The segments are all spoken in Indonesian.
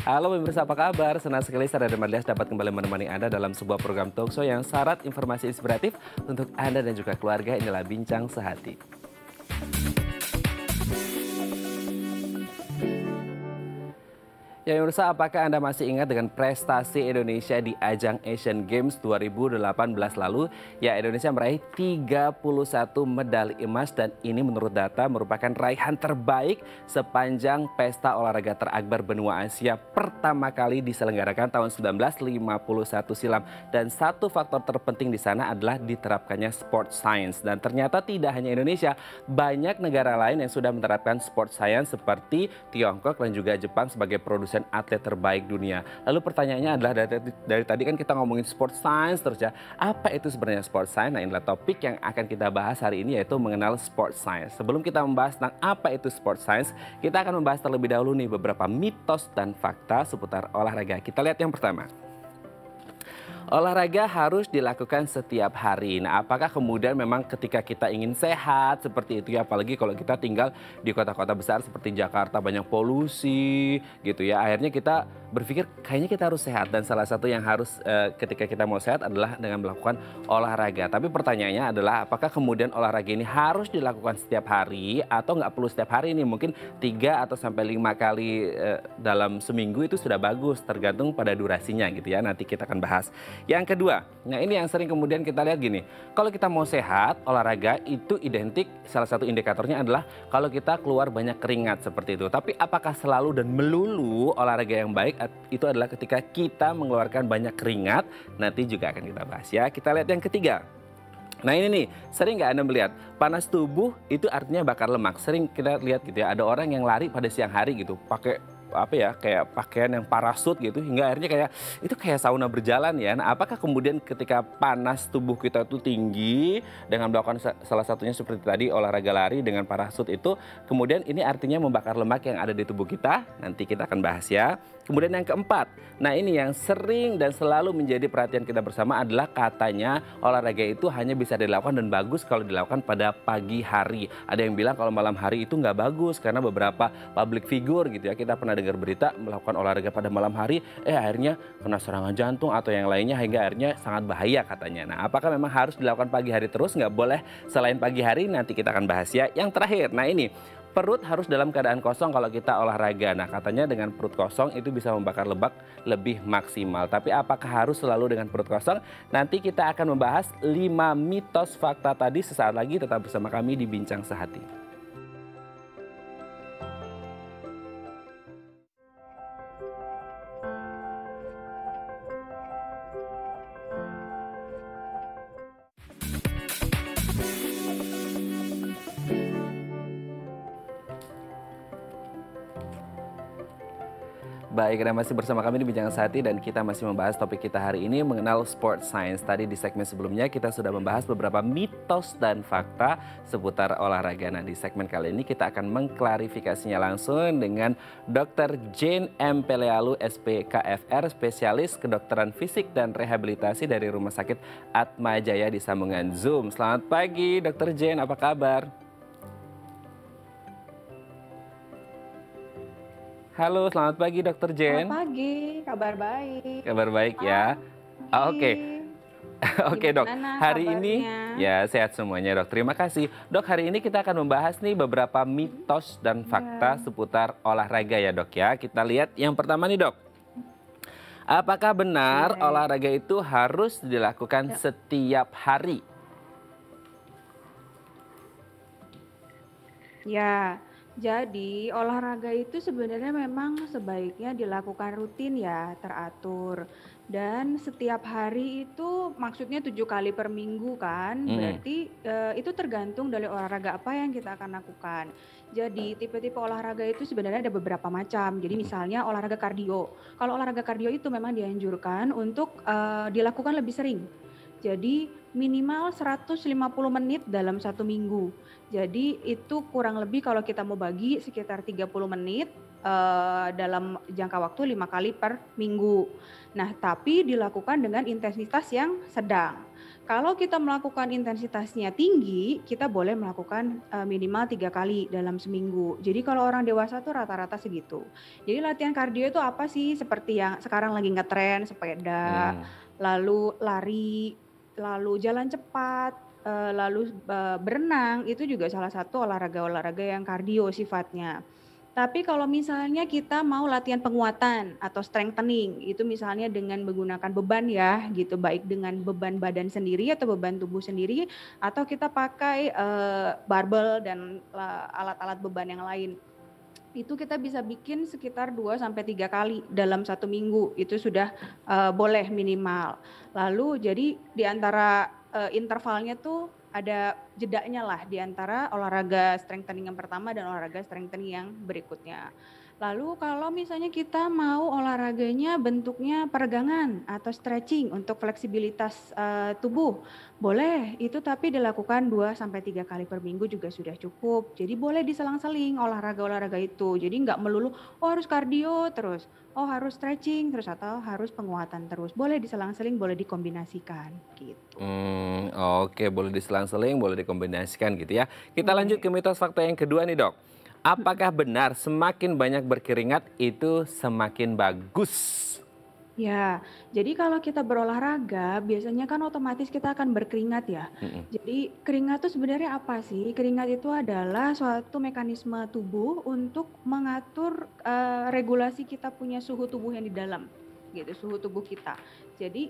Halo pemirsa, apa kabar? Senang sekali saya dan Marlias dapat kembali menemani Anda dalam sebuah program talkshow yang syarat informasi inspiratif untuk Anda dan juga keluarga. Inilah Bincang Sehati. Ya pemirsa, apakah Anda masih ingat dengan prestasi Indonesia di ajang Asian Games 2018 lalu? Ya, Indonesia meraih 31 medali emas dan ini menurut data merupakan raihan terbaik sepanjang pesta olahraga terakbar benua Asia pertama kali diselenggarakan tahun 1951 silam. Dan satu faktor terpenting di sana adalah diterapkannya sport science. Dan ternyata tidak hanya Indonesia, banyak negara lain yang sudah menerapkan sport science seperti Tiongkok dan juga Jepang sebagai produsen atlet terbaik dunia. Lalu pertanyaannya adalah dari tadi kan kita ngomongin sport science terus ya. Apa itu sebenarnya sport science? Nah, inilah topik yang akan kita bahas hari ini, yaitu mengenal sport science. Sebelum kita membahas tentang apa itu sport science, kita akan membahas terlebih dahulu nih beberapa mitos dan fakta seputar olahraga. Kita lihat yang pertama. Olahraga harus dilakukan setiap hari. Nah, apakah kemudian memang ketika kita ingin sehat seperti itu ya, apalagi kalau kita tinggal di kota-kota besar seperti Jakarta, banyak polusi gitu ya. Akhirnya kita berpikir kayaknya kita harus sehat, dan salah satu yang harus ketika kita mau sehat adalah dengan melakukan olahraga. Tapi pertanyaannya adalah apakah kemudian olahraga ini harus dilakukan setiap hari atau nggak perlu setiap hari ini? Mungkin 3 atau sampai 5 kali dalam seminggu itu sudah bagus, tergantung pada durasinya gitu ya. Nanti kita akan bahas. Yang kedua, nah ini yang sering kemudian kita lihat gini, kalau kita mau sehat, olahraga itu identik, salah satu indikatornya adalah kalau kita keluar banyak keringat seperti itu. Tapi apakah selalu dan melulu olahraga yang baik itu adalah ketika kita mengeluarkan banyak keringat? Nanti juga akan kita bahas ya. Kita lihat yang ketiga. Nah ini nih, sering nggak Anda melihat panas tubuh itu artinya bakar lemak. Sering kita lihat gitu ya, ada orang yang lari pada siang hari gitu, pakai apa ya, kayak pakaian yang parasut gitu, hingga akhirnya kayak itu kayak sauna berjalan ya. Nah, apakah kemudian ketika panas tubuh kita itu tinggi dengan melakukan salah satunya seperti tadi olahraga lari dengan parasut itu, kemudian ini artinya membakar lemak yang ada di tubuh kita? Nanti kita akan bahas ya. Kemudian yang keempat, nah ini yang sering dan selalu menjadi perhatian kita bersama adalah katanya olahraga itu hanya bisa dilakukan dan bagus kalau dilakukan pada pagi hari. Ada yang bilang kalau malam hari itu nggak bagus karena beberapa public figure gitu ya, kita pernah dengar berita melakukan olahraga pada malam hari, akhirnya kena serangan jantung atau yang lainnya, hingga akhirnya sangat bahaya katanya. Nah, apakah memang harus dilakukan pagi hari terus? Nggak boleh selain pagi hari? Nanti kita akan bahas ya. Yang terakhir, nah ini, perut harus dalam keadaan kosong kalau kita olahraga. Nah, katanya dengan perut kosong itu bisa membakar lemak lebih maksimal. Tapi apakah harus selalu dengan perut kosong? Nanti kita akan membahas 5 mitos fakta tadi sesaat lagi. Tetap bersama kami di Bincang Sehati. Baik, Anda masih bersama kami di Bincang Sehati dan kita masih membahas topik kita hari ini mengenal sport science. Tadi di segmen sebelumnya kita sudah membahas beberapa mitos dan fakta seputar olahraga. Nah, di segmen kali ini kita akan mengklarifikasinya langsung dengan Dr. Jane M. Pelealu, SPKFR, spesialis kedokteran fisik dan rehabilitasi dari Rumah Sakit Atma Jaya di sambungan Zoom. Selamat pagi, Dr. Jane, apa kabar? Halo, selamat pagi Dr. Jen. Selamat pagi, kabar baik. Kabar baik ya. Oke. Oke dok, hari ini ya sehat semuanya dok. Terima kasih. Dok, hari ini kita akan membahas nih beberapa mitos dan fakta seputar olahraga ya dok ya. Kita lihat yang pertama nih dok. Apakah benar olahraga itu harus dilakukan setiap hari? Ya, jadi olahraga itu sebenarnya memang sebaiknya dilakukan rutin ya, teratur. Dan setiap hari itu maksudnya 7 kali per minggu kan, berarti itu tergantung dari olahraga apa yang kita akan lakukan. Jadi tipe-tipe olahraga itu sebenarnya ada beberapa macam. Jadi misalnya olahraga kardio. Kalau olahraga kardio itu memang dianjurkan untuk dilakukan lebih sering. Jadi minimal 150 menit dalam 1 minggu. Jadi itu kurang lebih kalau kita mau bagi sekitar 30 menit dalam jangka waktu 5 kali per minggu. Nah, tapi dilakukan dengan intensitas yang sedang. Kalau kita melakukan intensitasnya tinggi, kita boleh melakukan minimal 3 kali dalam seminggu. Jadi kalau orang dewasa tuh rata-rata segitu. Jadi latihan kardio itu apa sih? Seperti yang sekarang lagi ngetren, sepeda, Hmm. lalu lari, lalu jalan cepat, lalu berenang, itu juga salah satu olahraga-olahraga yang kardio sifatnya. Tapi kalau misalnya kita mau latihan penguatan atau strengthening, itu misalnya dengan menggunakan beban ya gitu, baik dengan beban badan sendiri atau beban tubuh sendiri, atau kita pakai barbel dan alat-alat beban yang lain. Itu kita bisa bikin sekitar 2 sampai 3 kali dalam 1 minggu, itu sudah boleh minimal. Lalu jadi di antara intervalnya tuh ada jedanya lah di antara olahraga strengthening yang pertama dan olahraga strengthening yang berikutnya. Lalu kalau misalnya kita mau olahraganya bentuknya peregangan atau stretching untuk fleksibilitas tubuh, boleh, itu tapi dilakukan 2 sampai 3 kali per minggu juga sudah cukup. Jadi boleh diselang-seling olahraga-olahraga itu. Jadi nggak melulu, oh harus kardio terus, oh harus stretching terus, atau harus penguatan terus. Boleh diselang-seling, boleh dikombinasikan gitu. Oke, boleh diselang-seling, boleh dikombinasikan gitu ya. Kita lanjut Boleh. ke mitos fakta yang kedua nih dok. Apakah benar semakin banyak berkeringat itu semakin bagus? Ya, jadi kalau kita berolahraga, biasanya kan otomatis kita akan berkeringat ya. Mm-mm. Jadi keringat itu sebenarnya apa sih? Keringat itu adalah suatu mekanisme tubuh untuk mengatur regulasi kita punya suhu tubuh yang di dalam, gitu, suhu tubuh kita. Jadi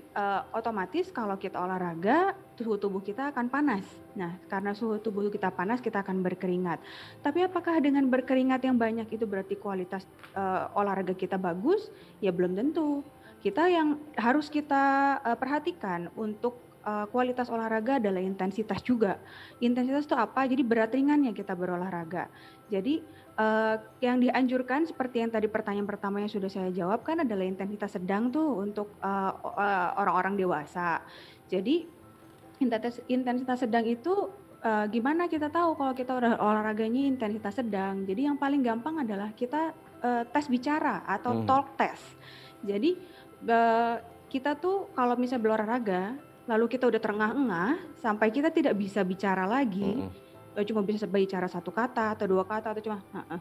otomatis kalau kita olahraga, suhu tubuh kita akan panas. Nah, karena suhu tubuh kita panas, kita akan berkeringat. Tapi apakah dengan berkeringat yang banyak itu berarti kualitas olahraga kita bagus? Ya belum tentu. Kita yang harus kita perhatikan untuk kualitas olahraga adalah intensitas juga. Intensitas itu apa? Jadi berat ringannya kita berolahraga. Jadi yang dianjurkan seperti yang tadi pertanyaan pertama yang sudah saya jawab kan adalah intensitas sedang tuh untuk orang-orang dewasa. Jadi intensitas sedang itu gimana kita tahu kalau kita udah olahraganya intensitas sedang? Jadi yang paling gampang adalah kita tes bicara atau talk test. Jadi kita tuh kalau misalnya berolahraga, lalu kita udah terengah-engah, sampai kita tidak bisa bicara lagi, cuma bisa bicara 1 kata atau 2 kata atau cuma heeh,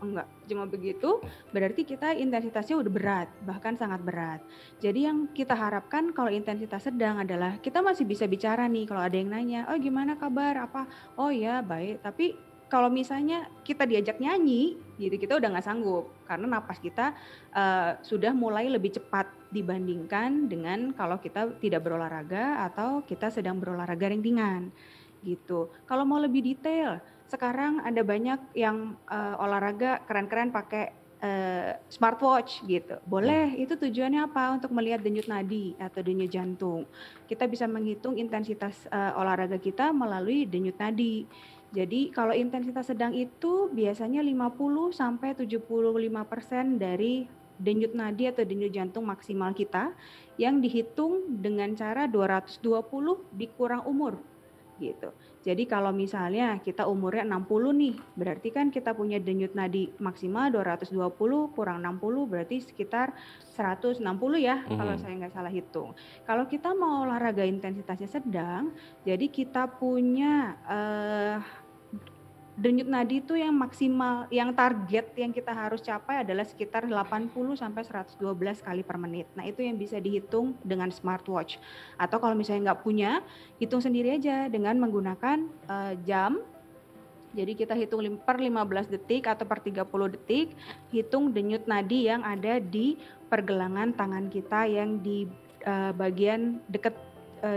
enggak, cuma begitu, berarti kita intensitasnya udah berat, bahkan sangat berat. Jadi yang kita harapkan kalau intensitas sedang adalah kita masih bisa bicara nih, kalau ada yang nanya, "Oh gimana kabar? Apa?" "Oh ya baik." Tapi kalau misalnya kita diajak nyanyi, gitu, kita udah nggak sanggup, karena napas kita sudah mulai lebih cepat dibandingkan dengan kalau kita tidak berolahraga atau kita sedang berolahraga ringan, gitu. Kalau mau lebih detail, sekarang ada banyak yang olahraga keren-keren pakai smartwatch gitu. Boleh, itu tujuannya apa? Untuk melihat denyut nadi atau denyut jantung. Kita bisa menghitung intensitas olahraga kita melalui denyut nadi. Jadi kalau intensitas sedang itu biasanya 50 sampai 75% dari denyut nadi atau denyut jantung maksimal kita yang dihitung dengan cara 220 dikurang umur gitu. Jadi kalau misalnya kita umurnya 60 nih, berarti kan kita punya denyut nadi maksimal 220 kurang 60 berarti sekitar 160 ya, kalau saya nggak salah hitung. Kalau kita mau olahraga intensitasnya sedang, jadi kita punya denyut nadi itu yang maksimal, yang target yang kita harus capai adalah sekitar 80 sampai 112 kali per menit. Nah, itu yang bisa dihitung dengan smartwatch. Atau kalau misalnya nggak punya, hitung sendiri aja dengan menggunakan jam. Jadi kita hitung per 15 detik atau per 30 detik, hitung denyut nadi yang ada di pergelangan tangan kita yang di bagian dekat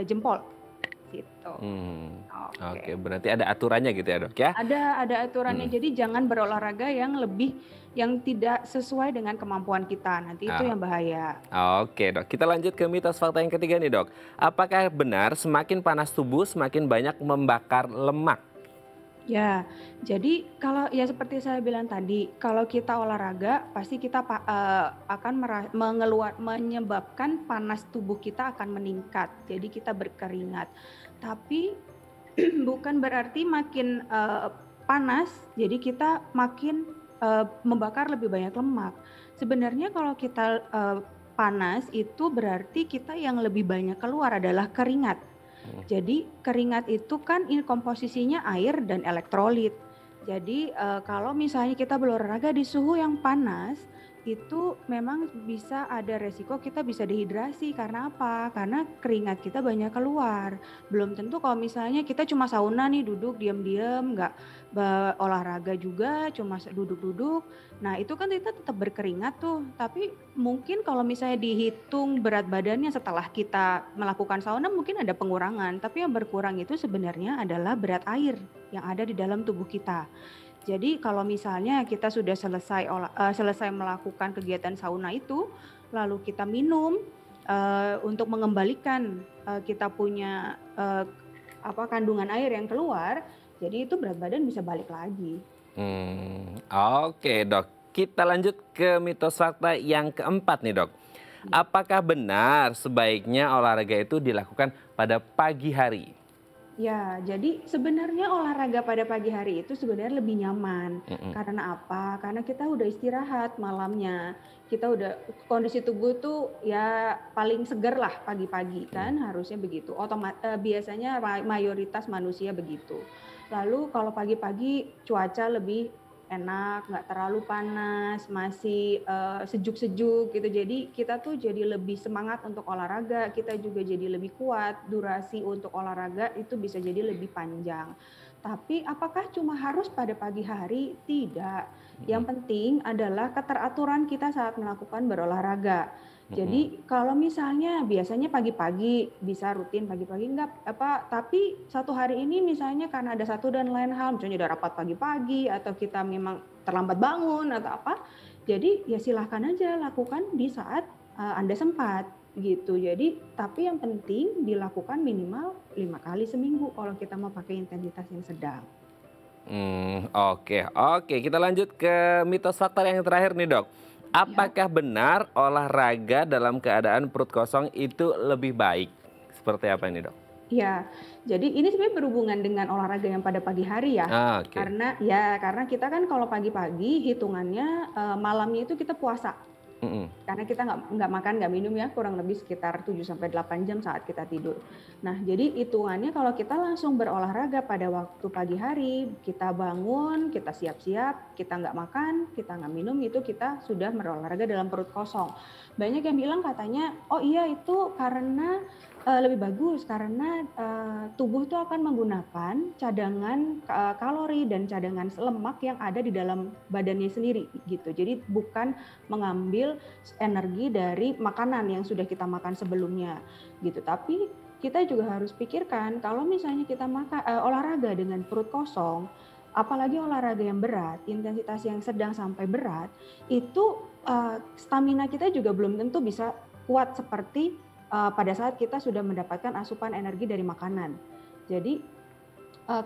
jempol. Gitu. Oke, berarti ada aturannya gitu ya dok ya? Ada aturannya, jadi jangan berolahraga yang tidak sesuai dengan kemampuan kita, nanti itu yang bahaya. Oke dok, kita lanjut ke mitos fakta yang ketiga nih dok. Apakah benar semakin panas tubuh semakin banyak membakar lemak? Ya, jadi kalau ya seperti saya bilang tadi, kalau kita olahraga pasti kita akan menyebabkan panas tubuh kita akan meningkat, jadi kita berkeringat. Tapi bukan berarti makin panas, jadi kita makin membakar lebih banyak lemak. Sebenarnya kalau kita panas itu berarti kita yang lebih banyak keluar adalah keringat. Jadi keringat itu kan ini komposisinya air dan elektrolit. Jadi kalau misalnya kita berolahraga di suhu yang panas, itu memang bisa ada resiko kita bisa dehidrasi. Karena apa? Karena keringat kita banyak keluar. Belum tentu kalau misalnya kita cuma sauna nih, duduk diam-diam, nggak olahraga juga, cuma duduk-duduk. Nah itu kan kita tetap berkeringat tuh. Tapi mungkin kalau misalnya dihitung berat badannya setelah kita melakukan sauna mungkin ada pengurangan. Tapi yang berkurang itu sebenarnya adalah berat air yang ada di dalam tubuh kita. Jadi kalau misalnya kita sudah selesai melakukan kegiatan sauna itu, lalu kita minum untuk mengembalikan kita punya kandungan air yang keluar, jadi itu berat badan bisa balik lagi. Oke dok, kita lanjut ke mitos fakta yang keempat nih dok. Apakah benar sebaiknya olahraga itu dilakukan pada pagi hari? Ya, jadi sebenarnya olahraga pada pagi hari itu sebenarnya lebih nyaman. Karena apa? Karena kita udah istirahat malamnya. Kita udah kondisi tubuh tuh ya paling seger lah pagi-pagi kan harusnya begitu. Biasanya mayoritas manusia begitu. Lalu kalau pagi-pagi cuaca lebih enak, nggak terlalu panas, masih sejuk-sejuk gitu. Jadi kita tuh jadi lebih semangat untuk olahraga, kita juga jadi lebih kuat, durasi untuk olahraga itu bisa jadi lebih panjang. Tapi apakah cuma harus pada pagi hari? Tidak. Yang penting adalah keteraturan kita saat melakukan berolahraga. Jadi kalau misalnya biasanya pagi-pagi bisa rutin pagi-pagi enggak tapi satu hari ini misalnya karena ada satu dan lain hal, misalnya ada rapat pagi-pagi atau kita memang terlambat bangun atau apa, jadi ya silahkan aja lakukan di saat Anda sempat gitu. Jadi tapi yang penting dilakukan minimal 5 kali seminggu kalau kita mau pakai intensitas yang sedang. Oke, kita lanjut ke mitos fakta yang terakhir nih dok. Ya. Apakah benar olahraga dalam keadaan perut kosong itu lebih baik? Seperti apa ini dok? Ya, jadi ini sebenarnya berhubungan dengan olahraga yang pada pagi hari ya. Oke. Karena kita kan kalau pagi-pagi hitungannya malamnya itu kita puasa. Karena kita nggak makan, nggak minum ya, kurang lebih sekitar 7-8 jam saat kita tidur. Nah, jadi hitungannya kalau kita langsung berolahraga pada waktu pagi hari, kita bangun, kita siap-siap, kita nggak makan, kita nggak minum, itu kita sudah berolahraga dalam perut kosong. Banyak yang bilang katanya, oh iya itu karena lebih bagus karena tubuh itu akan menggunakan cadangan kalori dan cadangan lemak yang ada di dalam badannya sendiri gitu. Jadi bukan mengambil energi dari makanan yang sudah kita makan sebelumnya gitu. Tapi kita juga harus pikirkan kalau misalnya kita olahraga dengan perut kosong, apalagi olahraga yang berat, intensitas yang sedang sampai berat, itu stamina kita juga belum tentu bisa kuat seperti pada saat kita sudah mendapatkan asupan energi dari makanan. Jadi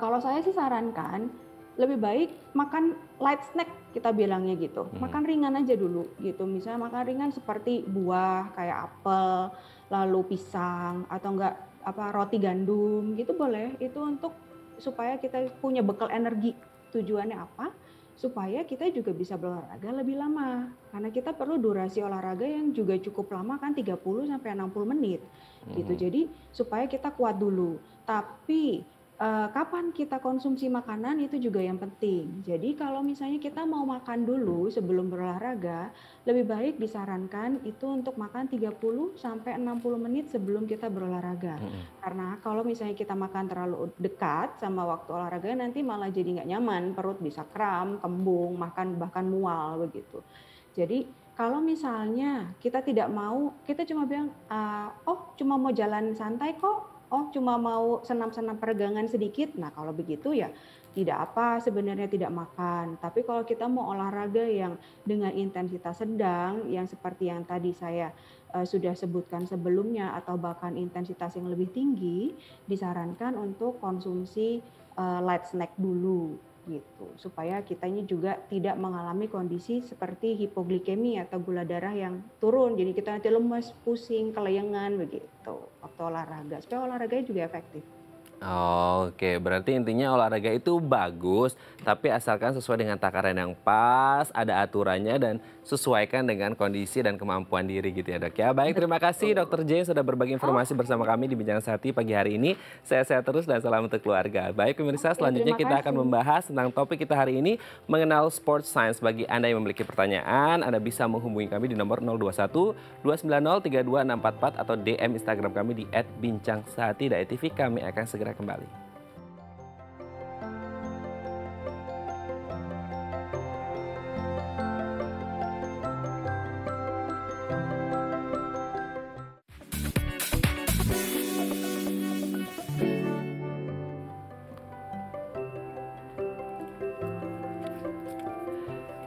kalau saya sih sarankan lebih baik makan light snack kita bilangnya gitu. Makan ringan aja dulu gitu. Misalnya makan ringan seperti buah kayak apel, lalu pisang atau enggak roti gandum gitu boleh. Itu untuk supaya kita punya bekal energi. Tujuannya apa? Supaya kita juga bisa berolahraga lebih lama. Karena kita perlu durasi olahraga yang juga cukup lama kan 30 sampai 60 menit. Gitu. Jadi supaya kita kuat dulu. Tapi kapan kita konsumsi makanan itu juga yang penting. Jadi kalau misalnya kita mau makan dulu sebelum berolahraga, lebih baik disarankan itu untuk makan 30 sampai 60 menit sebelum kita berolahraga. Karena kalau misalnya kita makan terlalu dekat sama waktu olahraga nanti malah jadi nggak nyaman, perut bisa kram, kembung, bahkan mual begitu. Jadi kalau misalnya kita tidak mau, kita cuma bilang, oh cuma mau jalan santai kok, oh cuma mau senam-senam peregangan sedikit. Nah kalau begitu ya tidak apa sebenarnya tidak makan. Tapi kalau kita mau olahraga yang dengan intensitas sedang, yang seperti yang tadi saya sudah sebutkan sebelumnya atau bahkan intensitas yang lebih tinggi, disarankan untuk konsumsi light snack dulu gitu supaya kitanya juga tidak mengalami kondisi seperti hipoglikemi atau gula darah yang turun, jadi kita nanti lemes, pusing, kelayangan begitu waktu olahraga, supaya olahraganya juga efektif. Oke, berarti intinya olahraga itu bagus, tapi asalkan sesuai dengan takaran yang pas, ada aturannya dan sesuaikan dengan kondisi dan kemampuan diri gitu ya dok ya. Baik, terima kasih dokter J sudah berbagi informasi bersama kami di Bincang Sehati pagi hari ini. Sehat-sehat terus dan salam untuk keluarga. Baik pemirsa, Oke, selanjutnya terima kita akan kasih. membahas tentang topik kita hari ini, mengenal sports science. Bagi Anda yang memiliki pertanyaan, Anda bisa menghubungi kami di nomor 021 290 32644 atau DM Instagram kami di @bincangsehati.tv. Kami akan segera kembali.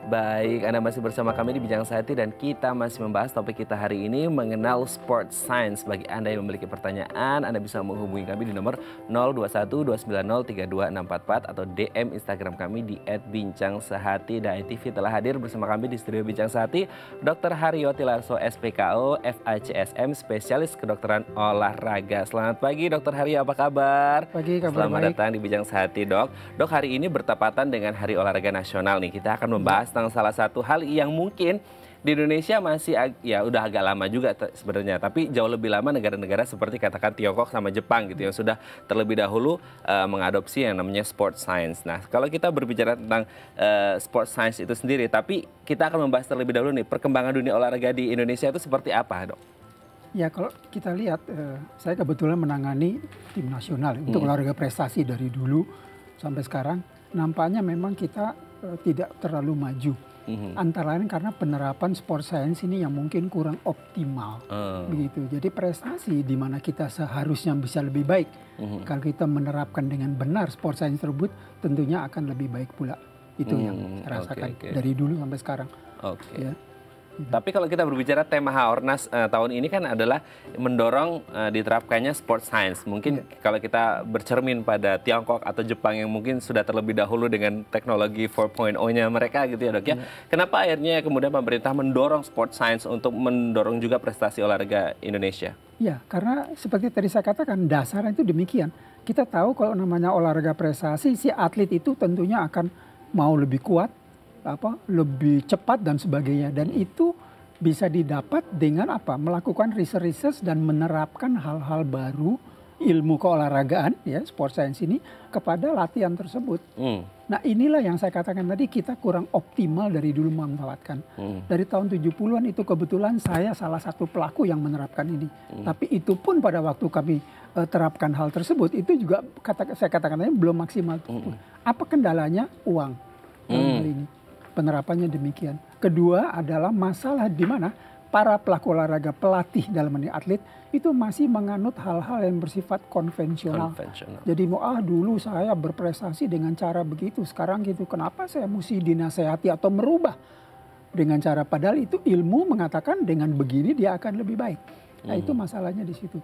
Baik, Anda masih bersama kami di Bincang Sehati dan kita masih membahas topik kita hari ini mengenal sport science. Bagi Anda yang memiliki pertanyaan, Anda bisa menghubungi kami di nomor 021 290 32644 atau DM Instagram kami di @bincangsehati.tv. Telah hadir bersama kami di studio Bincang Sehati Dr. Hariyoti Larso, SPKO, FACSM, spesialis kedokteran olahraga. Selamat pagi Dr. Haryo, apa kabar? Pagi, kabar Selamat baik. datang di Bincang Sehati, Dok. Dok, hari ini bertepatan dengan Hari Olahraga Nasional nih. Kita akan membahas tentang salah satu hal yang mungkin di Indonesia masih ya udah agak lama juga sebenarnya, tapi jauh lebih lama negara-negara seperti katakan Tiongkok sama Jepang gitu yang sudah terlebih dahulu mengadopsi yang namanya sport science. Nah, kalau kita berbicara tentang sport science itu sendiri, tapi kita akan membahas terlebih dahulu nih perkembangan dunia olahraga di Indonesia itu seperti apa, Dok? Ya kalau kita lihat, saya kebetulan menangani tim nasional untuk olahraga prestasi dari dulu sampai sekarang. Nampaknya memang kita tidak terlalu maju. Antara lain karena penerapan sport science ini yang mungkin kurang optimal. Begitu. Jadi prestasi di mana kita seharusnya bisa lebih baik. Kalau kita menerapkan dengan benar sport science tersebut, tentunya akan lebih baik pula. Itu yang saya rasakan dari dulu sampai sekarang. Ya. Tapi kalau kita berbicara tema Haornas tahun ini kan adalah mendorong diterapkannya sport science. Mungkin kalau kita bercermin pada Tiongkok atau Jepang yang mungkin sudah terlebih dahulu dengan teknologi 4.0-nya mereka gitu ya dok ya. Kenapa akhirnya kemudian pemerintah mendorong sport science untuk mendorong juga prestasi olahraga Indonesia? Ya, karena seperti tadi saya katakan dasarnya itu demikian. Kita tahu kalau namanya olahraga prestasi, si atlet itu tentunya akan mau lebih kuat, lebih cepat dan sebagainya, dan itu bisa didapat dengan melakukan research dan menerapkan hal-hal baru ilmu keolahragaan ya sport science ini kepada latihan tersebut. Nah inilah yang saya katakan tadi, kita kurang optimal dari dulu memanfaatkan. Dari tahun 70-an itu kebetulan saya salah satu pelaku yang menerapkan ini. Tapi itu pun pada waktu kami terapkan hal tersebut itu juga saya katakan tadi belum maksimal. Apa kendalanya? Uang dalam hal ini. Penerapannya demikian. Kedua adalah masalah di mana para pelaku olahraga, pelatih dalam ini atlet itu masih menganut hal-hal yang bersifat konvensional. Jadi dulu saya berprestasi dengan cara begitu, sekarang gitu. Kenapa saya mesti dinasehati atau merubah dengan cara, padahal itu ilmu mengatakan dengan begini dia akan lebih baik. Nah itu masalahnya di situ.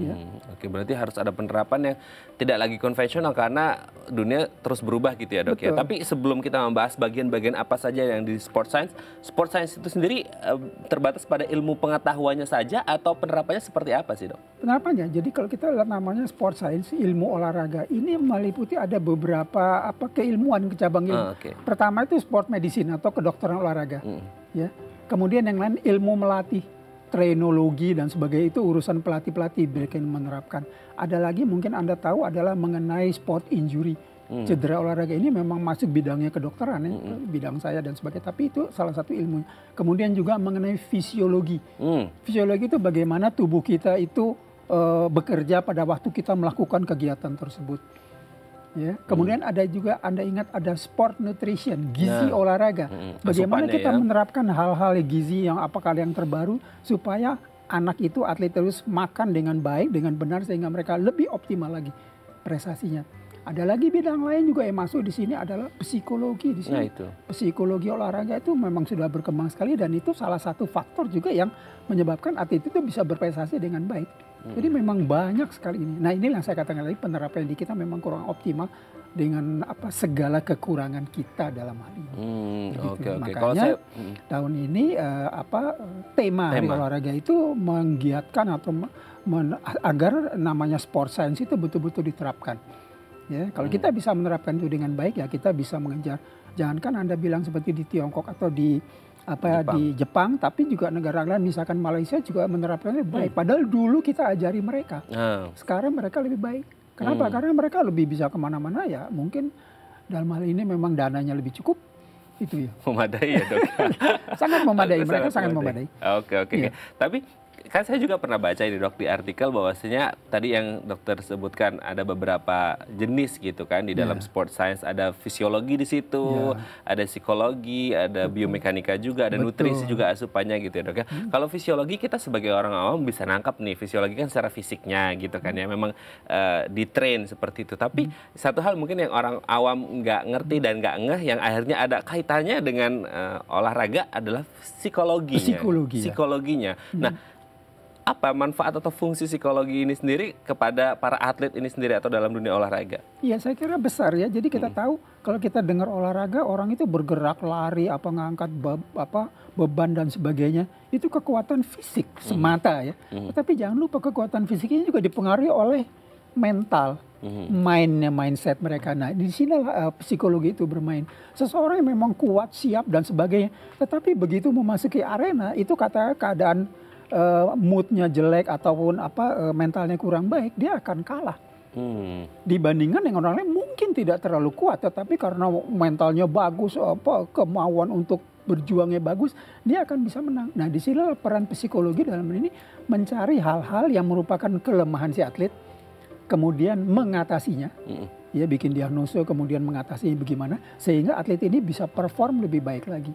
Ya. Oke, berarti harus ada penerapan yang tidak lagi konvensional karena dunia terus berubah gitu ya dok ya. Tapi sebelum kita membahas bagian-bagian apa saja yang di sport science itu sendiri terbatas pada ilmu pengetahuannya saja atau penerapannya seperti apa sih dok? Penerapannya, jadi kalau kita lihat namanya sport science, ilmu olahraga ini meliputi ada beberapa keilmuan, cabang ilmu. Pertama itu sport medicine atau kedokteran olahraga. Ya. Kemudian yang lain ilmu melatih, trenologi dan sebagainya, itu urusan pelatih-pelatih bikin menerapkan. Ada lagi mungkin Anda tahu adalah mengenai sport injury. Cedera olahraga ini memang masuk bidangnya kedokteran ya, bidang saya dan sebagainya. Tapi itu salah satu ilmu. Kemudian juga mengenai fisiologi. Fisiologi itu bagaimana tubuh kita itu bekerja pada waktu kita melakukan kegiatan tersebut. Ya, kemudian ada juga Anda ingat ada sport nutrition, gizi olahraga. Bagaimana kita menerapkan hal-hal gizi yang yang terbaru supaya anak itu atlet terus makan dengan baik, dengan benar sehingga mereka lebih optimal lagi prestasinya. Ada lagi bidang lain juga yang masuk di sini adalah psikologi di sini. Psikologi olahraga itu memang sudah berkembang sekali dan itu salah satu faktor juga yang menyebabkan atlet itu bisa berprestasi dengan baik. Jadi memang banyak sekali ini. Nah inilah yang saya katakan tadi, penerapan di kita memang kurang optimal. dengan apa segala kekurangan kita dalam hal ini. Oke. Makanya Kalau saya, tahun ini tema Hari Olahraga itu menggiatkan atau agar namanya sport science itu betul-betul diterapkan. Ya, kalau kita bisa menerapkan itu dengan baik ya kita bisa mengejar. Jangankan Anda bilang seperti di Tiongkok atau di Jepang, tapi juga negara lain misalkan Malaysia juga menerapkannya baik. Padahal dulu kita ajari mereka. Sekarang mereka lebih baik. Kenapa? Karena mereka lebih bisa kemana-mana ya. Mungkin dalam hal ini memang dananya lebih cukup. Itu ya. Memadai ya dok. Sangat memadai. Mereka sangat memadai. Oke. Ya. Tapi kan saya juga pernah baca ini dok di artikel bahwasanya tadi yang dokter sebutkan ada beberapa jenis gitu kan di dalam sport science, ada fisiologi di situ, ada psikologi, ada biomekanika juga, ada nutrisi juga asupannya gitu ya dok ya. Kalau fisiologi kita sebagai orang awam bisa nangkap nih, fisiologi kan secara fisiknya gitu kan ya, memang ditrain seperti itu. Tapi satu hal mungkin yang orang awam nggak ngerti dan nggak ngeh yang akhirnya ada kaitannya dengan olahraga adalah psikologinya. Nah, apa manfaat atau fungsi psikologi ini sendiri kepada para atlet ini sendiri atau dalam dunia olahraga? Iya, saya kira besar ya. Jadi kita tahu kalau kita dengar olahraga, orang itu bergerak, lari, ngangkat beban dan sebagainya. Itu kekuatan fisik semata ya. Tetapi jangan lupa kekuatan fisik ini juga dipengaruhi oleh mental, mindset mereka. Nah, di sini psikologi itu bermain. Seseorang yang memang kuat, siap dan sebagainya. Tetapi begitu memasuki arena, itu keadaan moodnya jelek ataupun mentalnya kurang baik, dia akan kalah. Dibandingkan dengan orang lain mungkin tidak terlalu kuat, tetapi karena mentalnya bagus, kemauan untuk berjuangnya bagus, dia akan bisa menang. Nah, disinilah peran psikologi dalam ini mencari hal-hal yang merupakan kelemahan si atlet, kemudian mengatasinya, ya bikin diagnosa, kemudian mengatasinya bagaimana sehingga atlet ini bisa perform lebih baik lagi.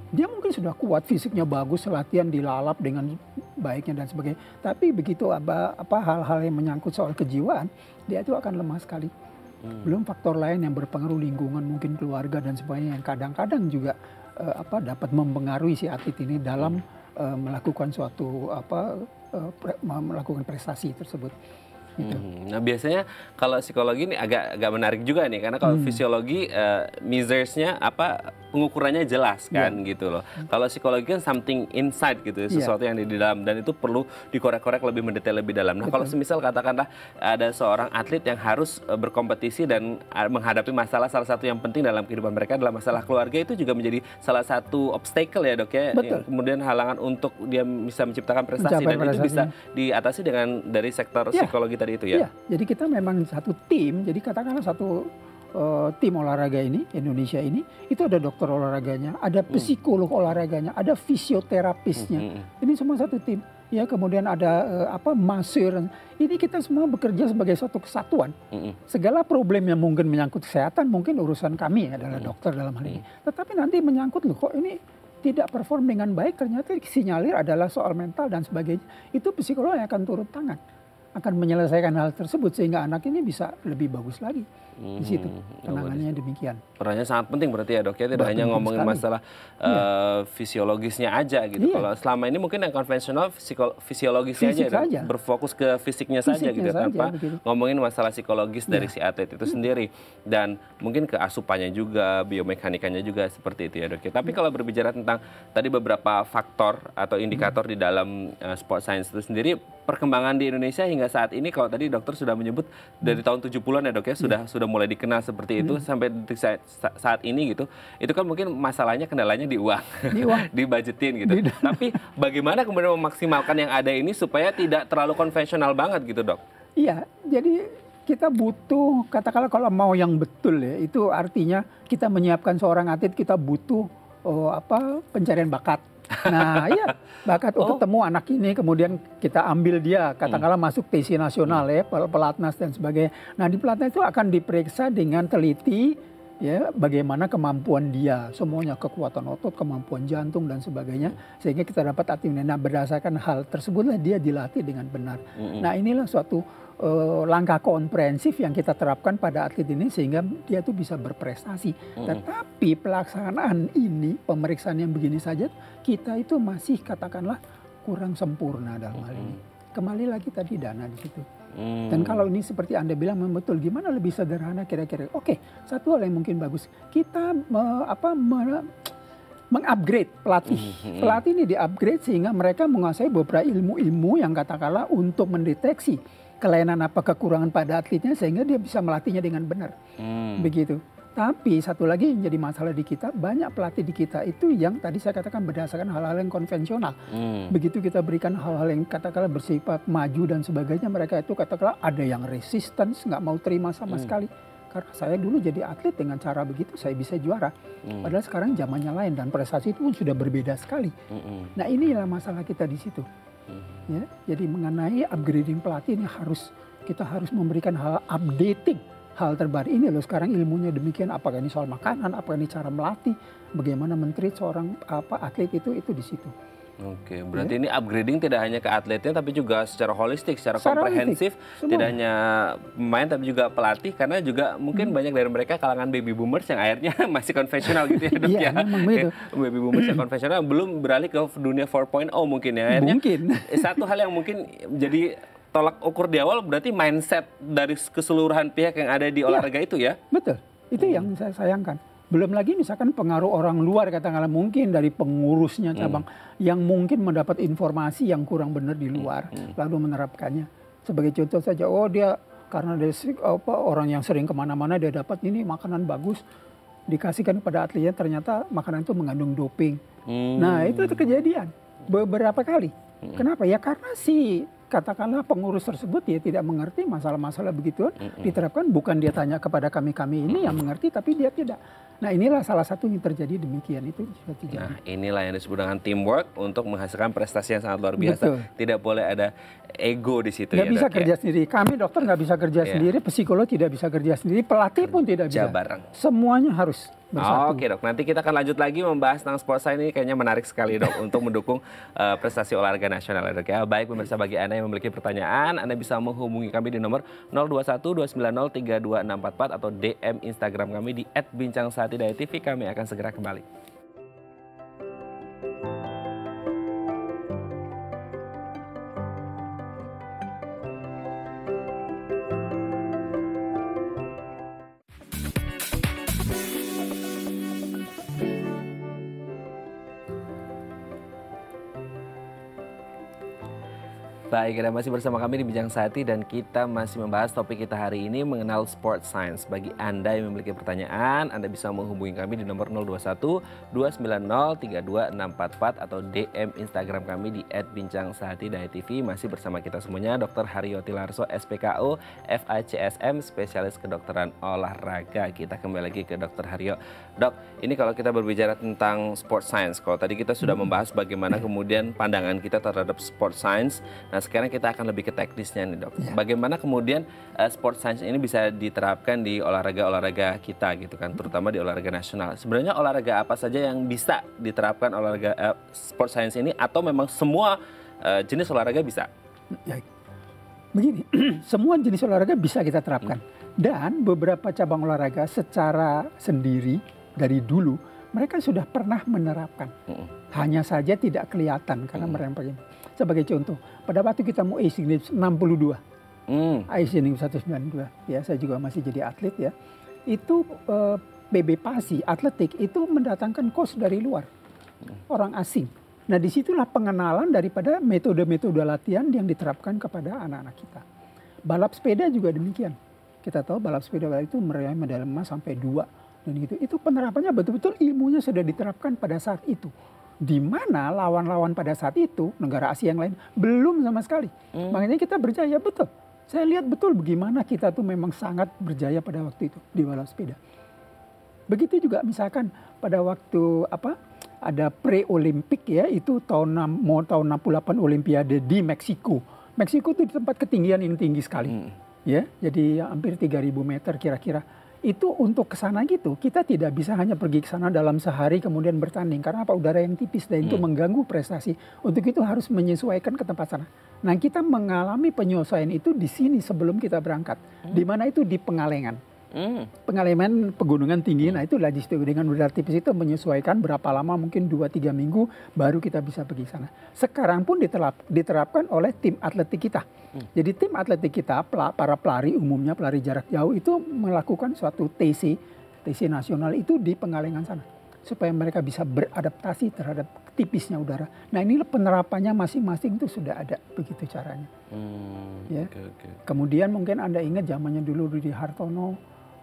Dia mungkin sudah kuat, fisiknya bagus, latihan dilalap dengan baiknya dan sebagainya. Tapi begitu hal-hal yang menyangkut soal kejiwaan, dia itu akan lemah sekali. Belum faktor lain yang berpengaruh, lingkungan, mungkin keluarga dan sebagainya yang kadang-kadang juga dapat mempengaruhi si atlet ini dalam melakukan suatu melakukan prestasi tersebut. Gitu. Nah biasanya kalau psikologi ini agak menarik juga nih, karena kalau fisiologi measuresnya pengukurannya jelas kan gitu loh. Kalau psikologi kan something inside gitu, sesuatu yang di dalam, dan itu perlu dikorek-korek lebih mendetail lebih dalam. Nah kalau semisal katakanlah ada seorang atlet yang harus berkompetisi dan menghadapi masalah, salah satu yang penting dalam kehidupan mereka adalah masalah keluarga, itu juga menjadi salah satu obstacle ya dok ya, yang kemudian halangan untuk dia bisa menciptakan prestasi, dan itu bisa diatasi dengan dari sektor psikologi tadi itu ya? Iya, jadi kita memang satu tim, jadi katakanlah satu tim olahraga ini, Indonesia ini, itu ada dokter olahraganya, ada psikolog olahraganya, ada fisioterapisnya. Ini semua satu tim. Ya, kemudian ada masir. Ini kita semua bekerja sebagai satu kesatuan. Segala problem yang mungkin menyangkut kesehatan, mungkin urusan kami adalah dokter dalam hal ini. Tetapi nanti menyangkut loh kok ini tidak perform dengan baik, ternyata sinyalir adalah soal mental dan sebagainya. Itu psikolog yang akan turun tangan, akan menyelesaikan hal tersebut sehingga anak ini bisa lebih bagus lagi. Di situ penanganannya demikian. Perannya sangat penting berarti ya dok ya, tidak hanya ngomongin masalah fisiologisnya aja gitu. Kalau selama ini mungkin yang konvensional fisiologisnya aja, berfokus ke fisiknya saja gitu, tanpa ngomongin masalah psikologis dari si atlet itu sendiri, dan mungkin ke asupannya juga, biomekanikanya juga seperti itu ya dok. Tapi kalau berbicara tentang tadi beberapa faktor atau indikator di dalam sport science itu sendiri, perkembangan di Indonesia hingga saat ini, kalau tadi dokter sudah menyebut dari tahun 70-an ya dok ya, sudah mulai dikenal seperti itu sampai detik saat ini gitu. Itu kan mungkin masalahnya, kendalanya di uang, dibudgetin gitu. Tapi bagaimana kemudian memaksimalkan yang ada ini supaya tidak terlalu konvensional banget gitu dok? Iya, jadi kita butuh, katakanlah kalau mau yang betul ya, itu artinya kita menyiapkan seorang atlet, kita butuh pencarian bakat. Nah ya, bakat ketemu anak ini, kemudian kita ambil dia, katakanlah masuk TC nasional ya, pelatnas dan sebagainya. Nah di pelatnas itu akan diperiksa dengan teliti ya, bagaimana kemampuan dia, semuanya, kekuatan otot, kemampuan jantung dan sebagainya, sehingga kita dapat atletnya. Nah berdasarkan hal tersebutlah dia dilatih dengan benar. Nah inilah suatu langkah komprehensif yang kita terapkan pada atlet ini sehingga dia tuh bisa berprestasi. Tetapi pelaksanaan ini, pemeriksaan yang begini saja, kita itu masih katakanlah kurang sempurna dalam hal ini. Kembali lagi tadi dana di situ. Dan kalau ini seperti Anda bilang memang betul, gimana lebih sederhana kira-kira? Oke, satu hal yang mungkin bagus, kita mengupgrade pelatih. Pelatih ini di-upgrade sehingga mereka menguasai beberapa ilmu-ilmu yang katakanlah untuk mendeteksi kelainan apa kekurangan pada atletnya sehingga dia bisa melatihnya dengan benar. Begitu. Tapi satu lagi yang jadi masalah di kita, banyak pelatih di kita itu yang tadi saya katakan berdasarkan hal-hal yang konvensional. Begitu kita berikan hal-hal yang katakanlah bersifat maju dan sebagainya, mereka itu katakanlah ada yang resistance, nggak mau terima sama sekali. Karena saya dulu jadi atlet dengan cara begitu saya bisa juara. Padahal sekarang zamannya lain dan prestasi itu pun sudah berbeda sekali. Nah inilah masalah kita di situ. Ya, jadi mengenai upgrading pelatih ini kita harus memberikan hal updating. Hal terbaru ini loh sekarang ilmunya demikian, apakah ini soal makanan, apakah ini cara melatih, bagaimana mentreat seorang atlet itu di situ. Oke, berarti ini upgrading tidak hanya ke atletnya tapi juga secara holistik, secara komprehensif, tidak hanya pemain tapi juga pelatih karena juga mungkin banyak dari mereka kalangan baby boomers yang akhirnya masih konvensional gitu ya Dok ya. Baby boomers yang konvensional belum beralih ke dunia 4.0 mungkin ya. Akhirnya satu hal yang mungkin jadi tolak ukur di awal berarti mindset dari keseluruhan pihak yang ada di olahraga itu ya? Betul, itu yang saya sayangkan. Belum lagi misalkan pengaruh orang luar katakanlah mungkin dari pengurusnya cabang yang mungkin mendapat informasi yang kurang benar di luar lalu menerapkannya. Sebagai contoh saja, oh dia karena dia orang yang sering kemana-mana dia dapat ini makanan bagus dikasihkan kepada atletnya ternyata makanan itu mengandung doping. Nah itu kejadian beberapa kali. Kenapa? Ya karena katakanlah pengurus tersebut dia tidak mengerti masalah-masalah begitu diterapkan, bukan dia tanya kepada kami ini yang mengerti tapi dia tidak. Nah inilah salah satu yang terjadi demikian itu. Nah inilah yang disebut dengan teamwork untuk menghasilkan prestasi yang sangat luar biasa. Betul. Tidak boleh ada ego di situ. Nggak bisa kerja sendiri. Kami dokter nggak bisa kerja sendiri, psikolog tidak bisa kerja sendiri, pelatih pun tidak bisa. Bareng. Semuanya harus bersatu. Oke Dok, nanti kita akan lanjut lagi membahas tentang sport science ini kayaknya menarik sekali Dok untuk mendukung prestasi olahraga nasional ya Dok ya. Baik pemirsa, bagi Anda yang memiliki pertanyaan, Anda bisa menghubungi kami di nomor 021-290-32644 atau DM Instagram kami di @bincangsahati.tv. Kami akan segera kembali. Baik, Anda masih bersama kami di Bincang Sehati dan kita masih membahas topik kita hari ini mengenal sport science. Bagi Anda yang memiliki pertanyaan, Anda bisa menghubungi kami di nomor 021-290-32644 atau DM Instagram kami di @bincangsahati.tv. Masih bersama kita semuanya, Dr. Haryo Tilarso, SPKO, FACSM, spesialis kedokteran olahraga. Kita kembali lagi ke Dr. Haryo. Dok, ini kalau kita berbicara tentang sport science, kalau tadi kita sudah membahas bagaimana kemudian pandangan kita terhadap sport science. Nah sekarang kita akan lebih ke teknisnya nih Dok. Bagaimana kemudian sport science ini bisa diterapkan di olahraga-olahraga kita gitu kan, terutama di olahraga nasional. Sebenarnya olahraga apa saja yang bisa diterapkan olahraga sport science ini atau memang semua jenis olahraga bisa? Ya, begini, semua jenis olahraga bisa kita terapkan. Dan beberapa cabang olahraga secara sendiri dari dulu mereka sudah pernah menerapkan. Hanya saja tidak kelihatan karena mereka sebagai contoh, pada waktu kita mau Asian Games 62, Asian Games 192, ya saya juga masih jadi atlet ya, itu PB Pasi, atletik itu mendatangkan coach dari luar, orang asing. Nah disitulah pengenalan daripada metode-metode latihan yang diterapkan kepada anak-anak kita. Balap sepeda juga demikian. Kita tahu balap sepeda itu meraih medali emas sampai 2 dan gitu. Itu penerapannya betul-betul ilmunya sudah diterapkan pada saat itu. Di mana lawan-lawan pada saat itu negara Asia yang lain belum sama sekali. Makanya kita berjaya betul. Saya lihat betul bagaimana kita tuh memang sangat berjaya pada waktu itu di balap sepeda. Begitu juga misalkan pada waktu ada pre-Olimpik ya, itu tahun 68 Olimpiade di Meksiko. Meksiko itu di tempat ketinggian yang tinggi sekali. Ya, jadi hampir 3.000 meter kira-kira. Itu untuk ke sana gitu, kita tidak bisa hanya pergi ke sana dalam sehari kemudian bertanding. Karena udara yang tipis dan itu mengganggu prestasi. Untuk itu harus menyesuaikan ke tempat sana. Nah kita mengalami penyesuaian itu di sini sebelum kita berangkat. Di mana itu di Pengalengan. Pengalaman pegunungan tinggi, nah itu di situ dengan udara tipis itu menyesuaikan berapa lama, mungkin 2-3 minggu baru kita bisa pergi sana. Sekarang pun diterapkan oleh tim atletik kita. Jadi tim atletik kita, para pelari umumnya, pelari jarak jauh itu melakukan suatu TC nasional itu di Pengalengan sana. Supaya mereka bisa beradaptasi terhadap tipisnya udara. Nah ini penerapannya masing-masing itu sudah ada, begitu caranya. Ya. Kemudian mungkin Anda ingat zamannya dulu Rudy Hartono,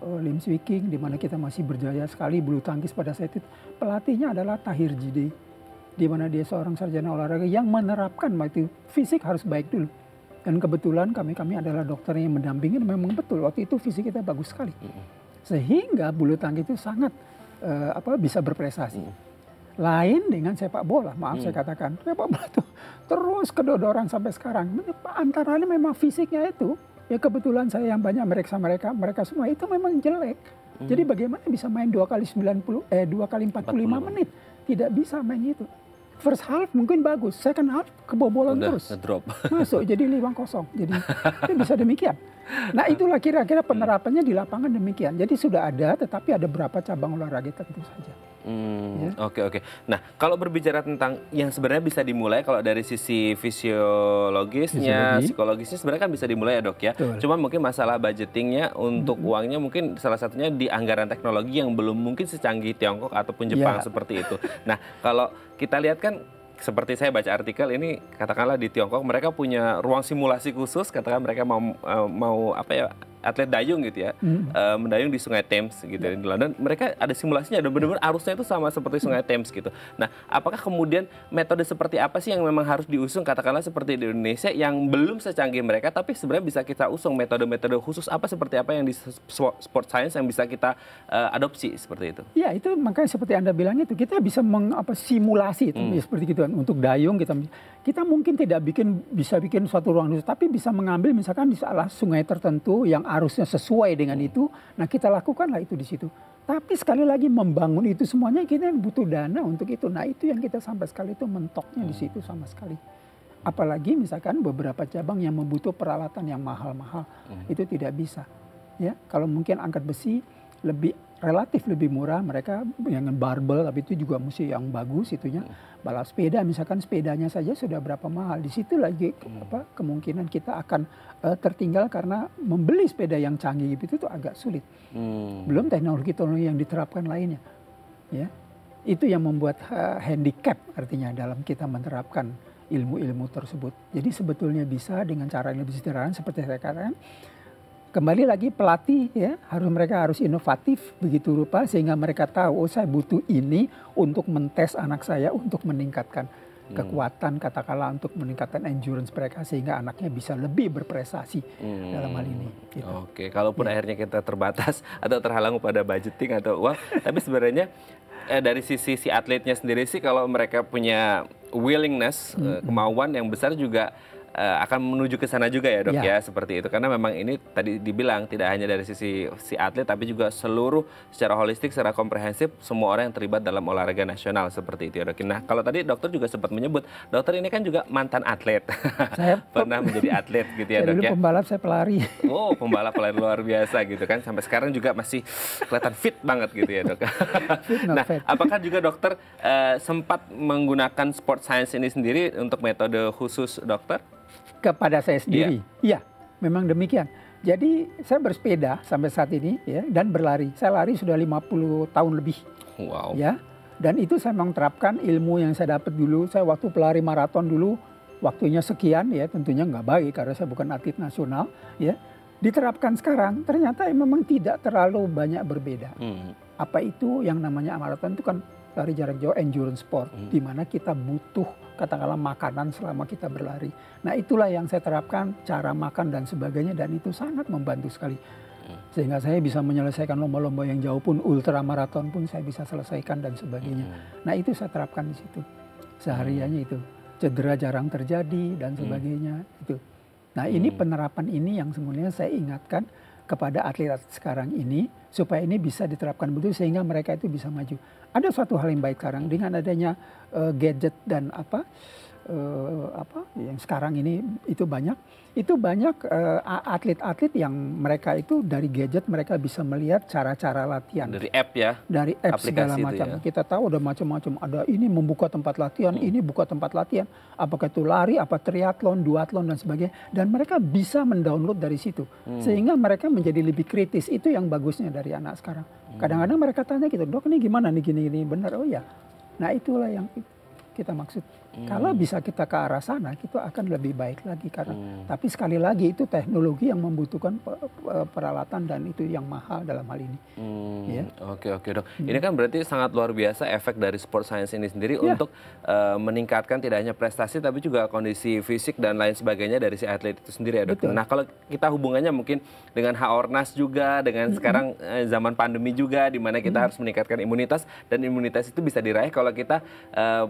Lim Swee King, di mana kita masih berjaya sekali bulu tangkis pada saat itu. Pelatihnya adalah Tahir Jide, di mana dia seorang sarjana olahraga yang menerapkan itu fisik harus baik dulu. Dan kebetulan kami adalah dokter yang mendampingi, memang betul waktu itu fisik kita bagus sekali. Sehingga bulu tangkis itu sangat bisa berprestasi. Lain dengan sepak bola, maaf saya katakan, sepak bola itu terus kedodoran sampai sekarang. Antaranya memang fisiknya itu, ya kebetulan saya yang banyak mereka semua itu memang jelek. Jadi bagaimana bisa main 2 kali 45 menit? Tidak bisa main itu. First half mungkin bagus, second half kebobolan terus. Masuk jadi 5-0. Jadi itu bisa demikian. Nah itulah kira-kira penerapannya di lapangan demikian. Jadi sudah ada, tetapi ada beberapa cabang olahraga tentu saja. Oke. Nah kalau berbicara tentang yang sebenarnya bisa dimulai, kalau dari sisi fisiologisnya, psikologisnya sebenarnya kan bisa dimulai ya dok ya. Cuma mungkin masalah budgetingnya untuk uangnya mungkin salah satunya di anggaran teknologi yang belum mungkin secanggih Tiongkok ataupun Jepang seperti itu. Nah kalau kita lihat kan, seperti saya baca artikel ini, katakanlah di Tiongkok mereka punya ruang simulasi khusus, katakan mereka mau atlet dayung gitu ya, mendayung di Sungai Thames gitu di London, mereka ada simulasinya dan benar-benar arusnya itu sama seperti Sungai Thames gitu. Nah, apakah kemudian metode seperti apa sih yang memang harus diusung, katakanlah seperti di Indonesia yang belum secanggih mereka, tapi sebenarnya bisa kita usung metode-metode khusus apa seperti apa yang di sport science yang bisa kita adopsi seperti itu? Ya itu makanya seperti Anda bilang itu, kita bisa simulasi itu seperti itu. Untuk dayung kita mungkin tidak bisa bikin suatu ruang khusus, tapi bisa mengambil misalkan di salah sungai tertentu yang arusnya sesuai dengan itu, nah kita lakukanlah itu di situ. Tapi sekali lagi membangun itu semuanya kita butuh dana untuk itu. Nah itu yang kita sampai sekali itu mentoknya di situ sama sekali. Apalagi misalkan beberapa cabang yang membutuh peralatan yang mahal-mahal, itu tidak bisa. Ya, kalau mungkin angkat besi relatif lebih murah, mereka yang barbel, tapi itu juga mesti yang bagus itunya. Balap sepeda misalkan sepedanya saja sudah berapa mahal. Di situ lagi kemungkinan kita akan tertinggal karena membeli sepeda yang canggih itu tuh agak sulit. Belum teknologi-teknologi yang diterapkan lainnya. Ya. Itu yang membuat handicap artinya dalam kita menerapkan ilmu-ilmu tersebut. Jadi sebetulnya bisa dengan cara yang lebih sederhana seperti saya katakan. Kembali lagi pelatih ya, mereka harus inovatif begitu rupa sehingga mereka tahu, saya butuh ini untuk mentes anak saya untuk meningkatkan kekuatan, katakanlah untuk meningkatkan endurance mereka sehingga anaknya bisa lebih berprestasi dalam hal ini. Gitu. Oke, kalaupun akhirnya kita terbatas atau terhalang pada budgeting atau uang, tapi sebenarnya dari sisi si atletnya sendiri sih kalau mereka punya willingness, kemauan yang besar juga akan menuju ke sana juga ya dok ya, seperti itu. Karena memang ini tadi dibilang tidak hanya dari sisi si atlet tapi juga seluruh secara holistik, secara komprehensif semua orang yang terlibat dalam olahraga nasional seperti itu ya dok. Nah kalau tadi dokter juga sempat menyebut, dokter ini kan juga mantan atlet, saya pernah menjadi atlet gitu ya dok ya. Pembalap, saya pelari. Oh pembalap pelari luar biasa gitu kan, sampai sekarang juga masih kelihatan fit banget gitu ya dok. Nah apakah juga dokter sempat menggunakan sport science ini sendiri untuk metode khusus dokter? Kepada saya sendiri, iya, memang demikian. Jadi saya bersepeda sampai saat ini ya, dan berlari. Saya lari sudah 50 tahun lebih. Wow. Ya, dan itu saya memang terapkan ilmu yang saya dapat dulu. Saya waktu pelari maraton dulu, waktunya sekian ya, tentunya nggak baik karena saya bukan atlet nasional. Ya, diterapkan sekarang ternyata memang tidak terlalu banyak berbeda. Apa itu yang namanya maraton itu kan lari jarak jauh, endurance sport, di mana kita butuh katakanlah makanan selama kita berlari. Nah itulah yang saya terapkan, cara makan dan sebagainya, dan itu sangat membantu sekali. Sehingga saya bisa menyelesaikan lomba-lomba yang jauh pun, ultramaraton pun saya bisa selesaikan dan sebagainya. Nah itu saya terapkan di situ. Sehariannya itu. Cedera jarang terjadi dan sebagainya. Itu. Nah ini penerapan ini yang sebenarnya saya ingatkan kepada atlet sekarang ini, supaya ini bisa diterapkan betul sehingga mereka itu bisa maju. Ada suatu hal yang baik sekarang dengan adanya gadget dan yang sekarang ini itu banyak atlet-atlet yang mereka itu dari gadget mereka bisa melihat cara-cara latihan Dari app ya? dari app segala Aplikasi itu macam. ya? Kita tahu ada macam-macam, ada ini membuka tempat latihan, ini buka tempat latihan, apakah itu lari, apa triathlon, duathlon dan sebagainya, dan mereka bisa mendownload dari situ sehingga mereka menjadi lebih kritis. Itu yang bagusnya dari anak sekarang. Kadang-kadang mereka tanya gitu, dok ini gimana nih gini-gini, benar? Oh ya, nah itulah yang kita maksud. Kalau bisa kita ke arah sana, itu akan lebih baik lagi karena. Tapi sekali lagi itu teknologi yang membutuhkan peralatan dan itu yang mahal dalam hal ini. Ya. Oke dok. Ini kan berarti sangat luar biasa efek dari sport science ini sendiri untuk meningkatkan tidak hanya prestasi tapi juga kondisi fisik dan lain sebagainya dari si atlet itu sendiri ya dok. Betul. Nah kalau kita hubungannya mungkin dengan H.O.R.N.A.S juga, dengan sekarang zaman pandemi juga, di mana kita harus meningkatkan imunitas dan imunitas itu bisa diraih kalau kita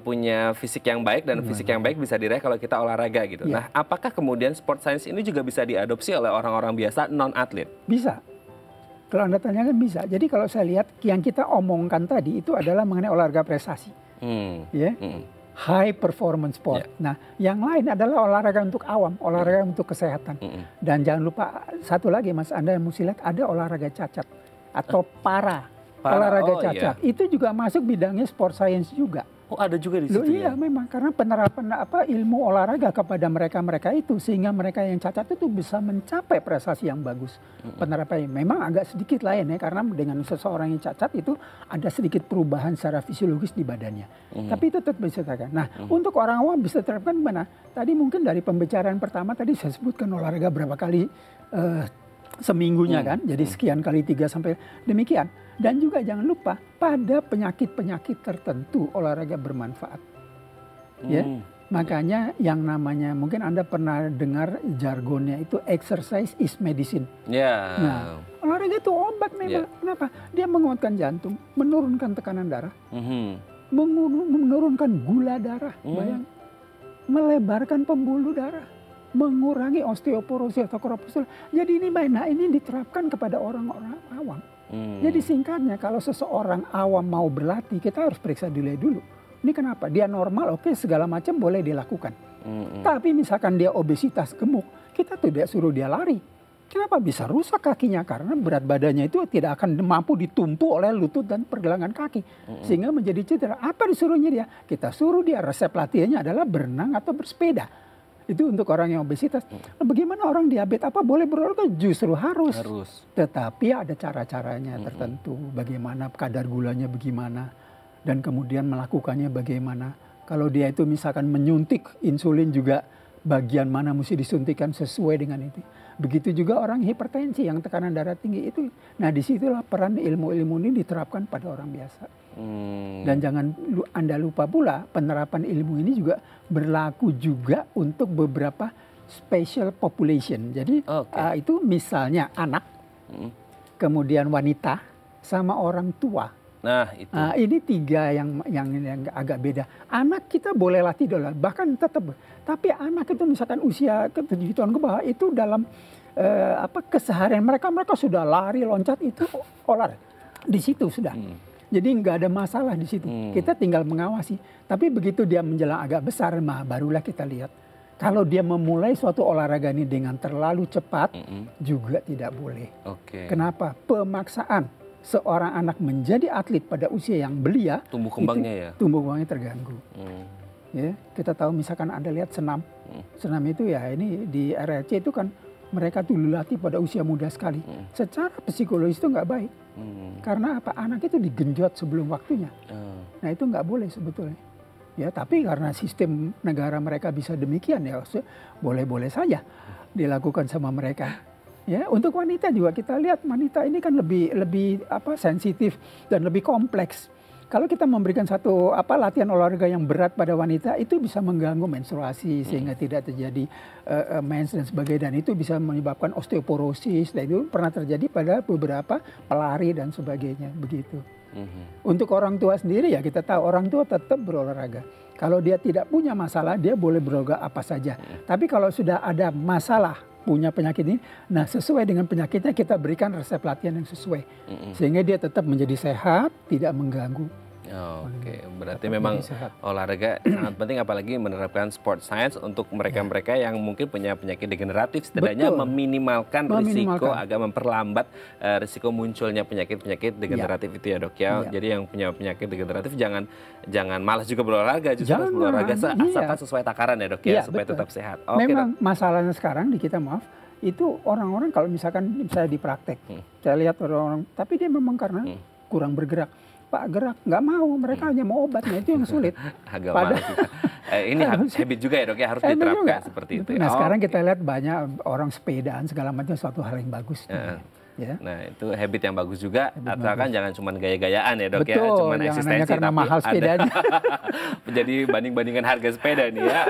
punya fisik yang baik dan fisik yang baik bisa diraih kalau kita olahraga gitu. Nah, apakah kemudian sport science ini juga bisa diadopsi oleh orang-orang biasa non-atlet? Bisa. Kalau Anda tanyakan bisa. Jadi kalau saya lihat yang kita omongkan tadi itu adalah mengenai olahraga prestasi. Ya. High performance sport. Nah, yang lain adalah olahraga untuk awam, olahraga untuk kesehatan. Dan jangan lupa satu lagi Mas, Anda yang mesti lihat ada olahraga cacat atau olahraga cacat. Itu juga masuk bidangnya sport science juga. Oh, ada juga di situ Iya, memang karena penerapan ilmu olahraga kepada mereka itu sehingga mereka yang cacat itu bisa mencapai prestasi yang bagus. Penerapannya memang agak sedikit lain ya karena dengan seseorang yang cacat itu ada sedikit perubahan secara fisiologis di badannya. Tapi itu tetap bisa diterapkan. Nah, untuk orang awam bisa diterapkan mana? Tadi mungkin dari pembicaraan pertama tadi saya sebutkan olahraga berapa kali seminggunya kan, jadi sekian kali 3 sampai demikian. Dan juga jangan lupa pada penyakit-penyakit tertentu olahraga bermanfaat. Ya, makanya yang namanya mungkin Anda pernah dengar jargonnya itu exercise is medicine. Nah, olahraga itu obat memang. Kenapa? Dia menguatkan jantung, menurunkan tekanan darah, menurunkan gula darah, melebarkan pembuluh darah, mengurangi osteoporosis atau korupsi. Jadi ini diterapkan kepada orang-orang awam. Jadi singkatnya kalau seseorang awam mau berlatih kita harus periksa dulu. Ini kenapa? Dia normal, oke segala macam boleh dilakukan. Tapi misalkan dia obesitas gemuk, kita tidak suruh dia lari. Kenapa? Bisa rusak kakinya karena berat badannya itu tidak akan mampu ditumpu oleh lutut dan pergelangan kaki. Sehingga menjadi cedera. Apa disuruhnya dia? Kita suruh dia resep latihannya adalah berenang atau bersepeda. Itu untuk orang yang obesitas. Nah, bagaimana orang diabetes? Apa boleh berolahraga? Justru harus. Tetapi ada cara-caranya tertentu. Bagaimana kadar gulanya bagaimana. Dan kemudian melakukannya bagaimana. Kalau dia itu misalkan menyuntik insulin juga bagian mana mesti disuntikan sesuai dengan itu. Begitu juga orang hipertensi yang tekanan darah tinggi itu. Nah disitulah peran ilmu-ilmu ini diterapkan pada orang biasa. Dan jangan Anda lupa pula penerapan ilmu ini juga berlaku juga untuk beberapa special population. Jadi itu misalnya anak, kemudian wanita, sama orang tua. Nah itu. Ini 3 yang agak beda. Anak kita boleh latih dulu, bahkan tetap. Tapi anak itu misalkan usia 7 tahun ke bawah itu dalam keseharian mereka sudah lari, loncat itu olahraga. Di situ sudah. Jadi nggak ada masalah di situ. Kita tinggal mengawasi. Tapi begitu dia menjelang agak besar, barulah kita lihat. Kalau dia memulai suatu olahraga ini dengan terlalu cepat, juga tidak boleh. Kenapa? Pemaksaan seorang anak menjadi atlet pada usia yang belia, tumbuh kembangnya terganggu. Ya, kita tahu misalkan Anda lihat senam. Senam itu ya ini di RRC itu kan mereka tuh dilatih pada usia muda sekali. Secara psikologis itu nggak baik. Karena apa? Anak itu digenjot sebelum waktunya. Nah itu nggak boleh sebetulnya. Ya tapi karena sistem negara mereka bisa demikian ya boleh-boleh saja dilakukan sama mereka. Ya untuk wanita juga kita lihat wanita ini kan lebih sensitif dan lebih kompleks. Kalau kita memberikan satu latihan olahraga yang berat pada wanita itu bisa mengganggu menstruasi sehingga tidak terjadi mens dan sebagainya, dan itu bisa menyebabkan osteoporosis, dan itu pernah terjadi pada beberapa pelari dan sebagainya begitu. Untuk orang tua sendiri ya kita tahu orang tua tetap berolahraga. Kalau dia tidak punya masalah dia boleh berolahraga apa saja. Tapi kalau sudah ada masalah punya penyakit ini, nah sesuai dengan penyakitnya kita berikan resep latihan yang sesuai sehingga dia tetap menjadi sehat, tidak mengganggu. Oke, berarti Tetap memang jadi sehat. olahraga sangat penting, apalagi menerapkan sport science untuk mereka-mereka yang mungkin punya penyakit degeneratif, setidaknya Betul. meminimalkan risiko, Meminimalkan. agak memperlambat risiko munculnya penyakit-penyakit degeneratif itu ya dok ya. Iya. Jadi yang punya penyakit degeneratif jangan malas juga berolahraga, justru harus Jangan, berolahraga iya. asalkan sesuai takaran ya dok ya, Iya, supaya betul. tetap sehat. Oke Memang dok. masalahnya sekarang di kita itu orang-orang kalau misalkan saya di praktek, saya lihat orang-orang, tapi dia memang karena kurang bergerak. Pak gerak, nggak mau, mereka hanya mau obatnya, itu yang sulit. Agak Pada- malas juga. Ini habit juga ya dok ya, harus Emang diterapkan juga. seperti itu. Nah sekarang Oke. kita lihat banyak orang sepedaan segala macam, suatu hal yang bagus. Ya. Nah itu habit yang bagus juga, Habit asalkan jangan cuma gaya-gayaan ya dok ya, Betul, cuma jangan hanya eksistensi karena tapi mahal ada sepedanya. menjadi banding-bandingan harga sepeda nih ya.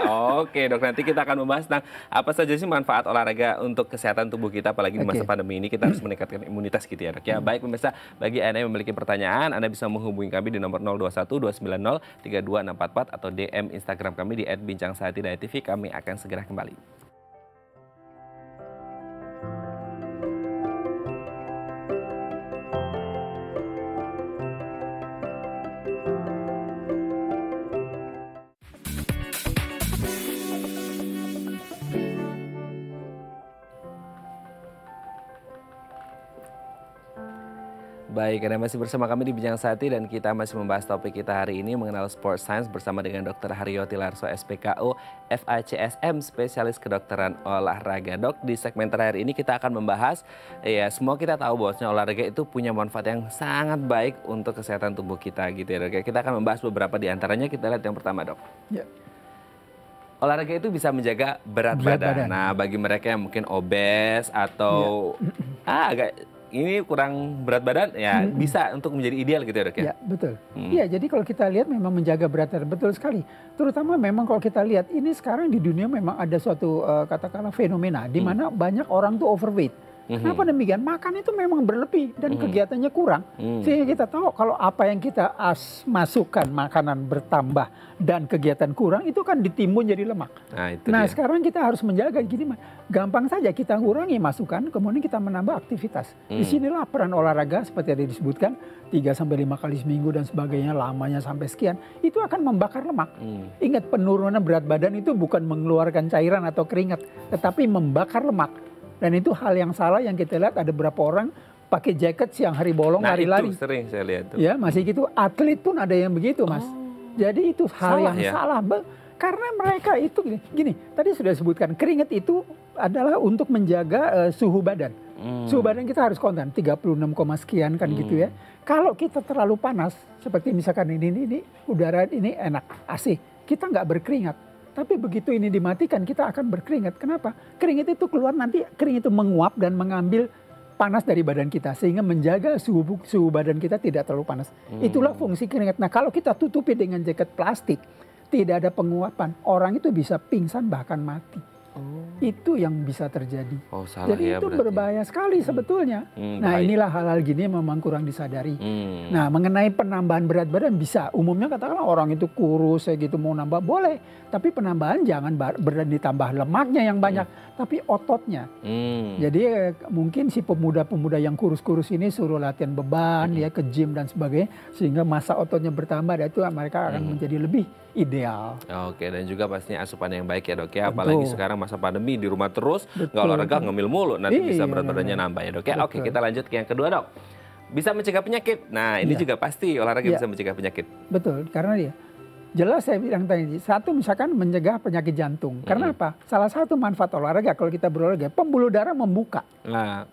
Oke dok, nanti kita akan membahas tentang apa saja sih manfaat olahraga untuk kesehatan tubuh kita, apalagi di masa Oke. pandemi ini kita harus meningkatkan imunitas gitu ya dok ya. Baik pemirsa, bagi Anda yang memiliki pertanyaan, Anda bisa menghubungi kami di nomor 021 290 32644 atau DM Instagram kami di @bincangsehat.tv. Kami akan segera kembali. Baik, Anda masih bersama kami di Bincang Sehati dan kita masih membahas topik kita hari ini mengenal sport science bersama dengan Dr. Haryoti Larso, SPKO, FICSM, spesialis kedokteran olahraga. Dok, di segmen terakhir ini kita akan membahas, ya semua kita tahu bahwasanya olahraga itu punya manfaat yang sangat baik untuk kesehatan tubuh kita gitu ya dok. Kita akan membahas beberapa di antaranya, kita lihat yang pertama dok. Ya. Olahraga itu bisa menjaga berat badan. Nah, bagi mereka yang mungkin obes atau agak ini kurang berat badan, ya bisa untuk menjadi ideal gitu ya dok ya? Ya, betul. Iya, jadi kalau kita lihat memang menjaga berat badan, betul sekali. Terutama memang kalau kita lihat, ini sekarang di dunia memang ada suatu katakanlah fenomena, di mana banyak orang tuh overweight. Kenapa demikian? Makan itu memang berlebih dan kegiatannya kurang. Sehingga kita tahu kalau apa yang kita masukkan, makanan bertambah dan kegiatan kurang, itu kan ditimbun jadi lemak. Nah, itu Nah dia. sekarang kita harus menjaga gini, gampang saja kita kurangi masukan, kemudian kita menambah aktivitas. Disinilah peran olahraga seperti yang disebutkan 3-5 kali seminggu dan sebagainya, lamanya sampai sekian, itu akan membakar lemak. Ingat, penurunan berat badan itu bukan mengeluarkan cairan atau keringat, tetapi membakar lemak. Dan itu hal yang salah yang kita lihat, ada beberapa orang pakai jaket siang hari bolong Nah lari-lari. itu sering saya lihat tuh. Ya masih gitu, atlet pun ada yang begitu mas. Jadi itu hal Salah yang ya? salah. Karena mereka itu gini, tadi sudah disebutkan keringat itu adalah untuk menjaga suhu badan. Suhu badan kita harus konstan 36, sekian kan gitu ya. Kalau kita terlalu panas, seperti misalkan ini udara ini enak, AC, kita nggak berkeringat. Tapi begitu ini dimatikan, kita akan berkeringat. Kenapa? Keringat itu keluar nanti, keringat itu menguap dan mengambil panas dari badan kita, sehingga menjaga suhu badan kita tidak terlalu panas. Itulah fungsi keringat. Nah kalau kita tutupi dengan jaket plastik, tidak ada penguapan, orang itu bisa pingsan bahkan mati. Itu yang bisa terjadi. Oh salah Jadi ya itu berarti. berbahaya sekali sebetulnya. Nah bahaya. inilah hal-hal gini memang kurang disadari. Nah mengenai penambahan berat badan bisa. Umumnya katakanlah orang itu kurus gitu mau nambah boleh. Tapi penambahan jangan ditambah lemaknya yang banyak. Tapi ototnya. Jadi mungkin si pemuda-pemuda yang kurus-kurus ini suruh latihan beban ya ke gym dan sebagainya. Sehingga massa ototnya bertambah dan itu mereka akan menjadi lebih ideal. Oke, dan juga pastinya asupan yang baik ya dok ya. Apalagi sekarang masa pandemi di rumah terus, nggak olahraga, ngemil mulu, nanti bisa berat badannya nambah ya dok ya. Oke, kita lanjut ke yang kedua dok. Bisa mencegah penyakit. Nah ini juga pasti olahraga bisa mencegah penyakit. Betul, karena dia jelas saya bilang tadi, satu misalkan mencegah penyakit jantung. Karena apa? Salah satu manfaat olahraga kalau kita berolahraga, pembuluh darah membuka. Nah,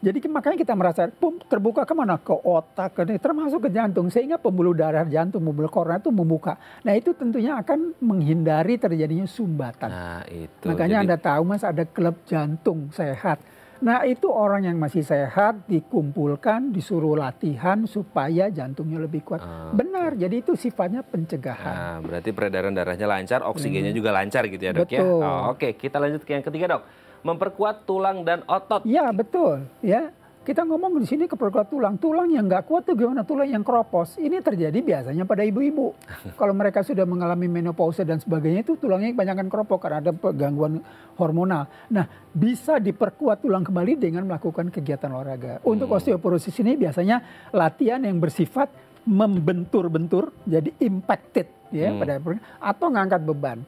Jadi makanya kita merasa terbuka kemana? Ke otak, termasuk ke jantung. Sehingga pembuluh darah jantung, pembuluh kornea itu membuka. Nah itu tentunya akan menghindari terjadinya sumbatan. nah itu. Makanya Jadi, Anda tahu mas ada klub jantung sehat. Nah itu orang yang masih sehat dikumpulkan, disuruh latihan supaya jantungnya lebih kuat. Benar, jadi itu sifatnya pencegahan. nah, berarti peredaran darahnya lancar, oksigennya juga lancar gitu ya dok ya. Betul. Oke, kita lanjut ke yang ketiga dok. Memperkuat tulang dan otot. Ya betul, ya. Kita ngomong di sini keperkuat tulang. Tulang yang nggak kuat tuh gimana? Tulang yang keropos. Ini terjadi biasanya pada ibu-ibu. Kalau mereka sudah mengalami menopause dan sebagainya itu tulangnya kebanyakan keropos karena ada gangguan hormonal. Nah, bisa diperkuat tulang kembali dengan melakukan kegiatan olahraga. Untuk osteoporosis ini biasanya latihan yang bersifat membentur-bentur, jadi impacted ya pada atau ngangkat beban.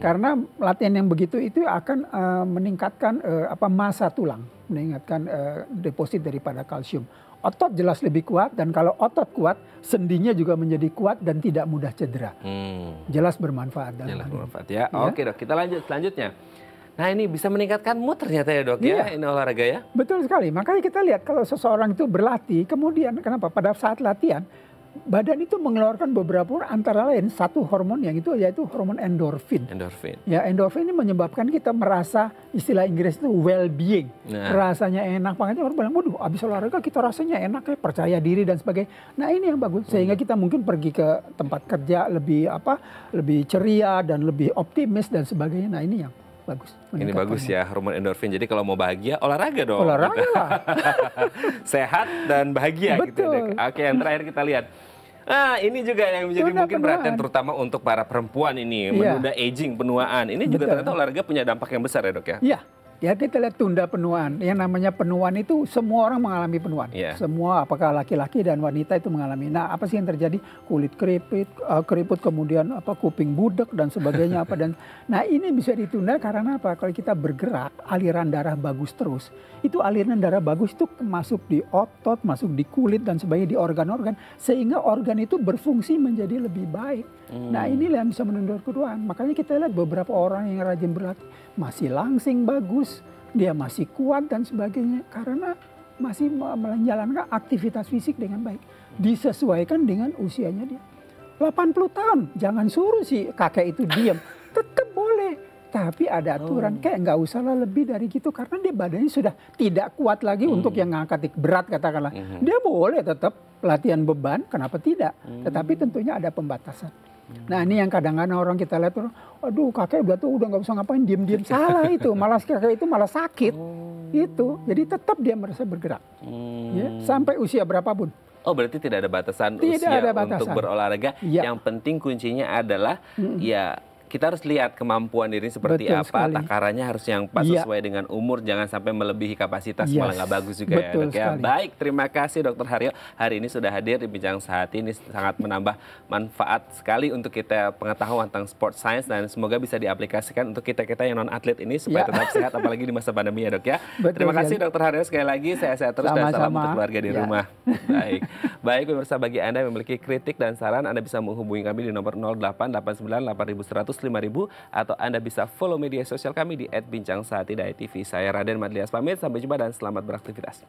Karena latihan yang begitu itu akan meningkatkan massa tulang, meningkatkan deposit daripada kalsium. Otot jelas lebih kuat, dan kalau otot kuat, sendinya juga menjadi kuat dan tidak mudah cedera. Jelas bermanfaat. Jelas bermanfaat ya. Oke dok, kita lanjut selanjutnya. Nah ini bisa meningkatkan mood ternyata ya dok ya, ini olahraga ya. Betul sekali, makanya kita lihat kalau seseorang itu berlatih, kemudian kenapa pada saat latihan, badan itu mengeluarkan beberapa antara lain satu hormon yang itu yaitu hormon endorfin. Endorfin. Ya, endorfin ini menyebabkan kita merasa, istilah Inggris itu well-being. Rasanya enak banget. Orang bilang, waduh abis olahraga kita rasanya enak ya, percaya diri dan sebagainya. Nah ini yang bagus, sehingga kita mungkin pergi ke tempat kerja lebih ceria dan lebih optimis dan sebagainya. Nah ini yang bagus. Ini bagus ya, hormon endorfin. Jadi kalau mau bahagia, olahraga dong. Olahraga lah. Sehat dan bahagia. Betul. Gitu. Oke, yang terakhir kita lihat. Nah, ini juga yang menjadi mungkin perhatian terutama untuk para perempuan ini. Menunda aging, penuaan. Ini juga ternyata olahraga punya dampak yang besar ya dok ya? Iya. Ya kita lihat tunda penuaan. Yang namanya penuaan itu semua orang mengalami penuaan. Semua, apakah laki-laki dan wanita itu mengalami. Nah apa sih yang terjadi? Kulit keriput, kemudian kuping budek dan sebagainya. Nah ini bisa ditunda karena apa? Kalau kita bergerak, aliran darah bagus terus. Itu aliran darah bagus itu masuk di otot, masuk di kulit dan sebagainya, di organ-organ. Sehingga organ itu berfungsi menjadi lebih baik. Nah inilah yang bisa menunda penuaan. Makanya kita lihat beberapa orang yang rajin berlatih masih langsing bagus, dia masih kuat dan sebagainya karena masih menjalankan aktivitas fisik dengan baik. Disesuaikan dengan usianya dia. 80 tahun, jangan suruh si kakek itu diam, tetap boleh. Tapi ada aturan, kayak nggak usah lah lebih dari gitu karena dia badannya sudah tidak kuat lagi untuk yang ngangkat berat katakanlah. Dia boleh tetap latihan beban, kenapa tidak? Tetapi tentunya ada pembatasan. Nah ini yang kadang-kadang orang kita lihat, aduh kakek udah nggak bisa ngapain, diem-diem. Salah itu, malah kakek itu malah sakit. Itu, jadi tetap dia merasa bergerak. Ya, sampai usia berapapun. Oh berarti tidak ada batasan usia untuk berolahraga. Yang penting kuncinya adalah ya kita harus lihat kemampuan diri seperti apa, takarannya harus yang pas sesuai dengan umur, jangan sampai melebihi kapasitas, malah nggak bagus juga ya dok ya. Baik, terima kasih Dokter Haryo hari ini sudah hadir di Bincang Sehati, ini sangat menambah manfaat sekali untuk kita pengetahuan tentang sport science dan semoga bisa diaplikasikan untuk kita-kita yang non-atlet ini supaya tetap sehat apalagi di masa pandemi ya dok ya. Terima kasih Dokter Haryo sekali lagi, sehat-sehat terus dan salam untuk keluarga di rumah. Baik pemirsa, bagi Anda yang memiliki kritik dan saran, Anda bisa menghubungi kami di nomor 0889 8100 5000 atau Anda bisa follow media sosial kami di @bincang sehati.tv. Saya Raden Madlias pamit, sampai jumpa dan selamat beraktivitas.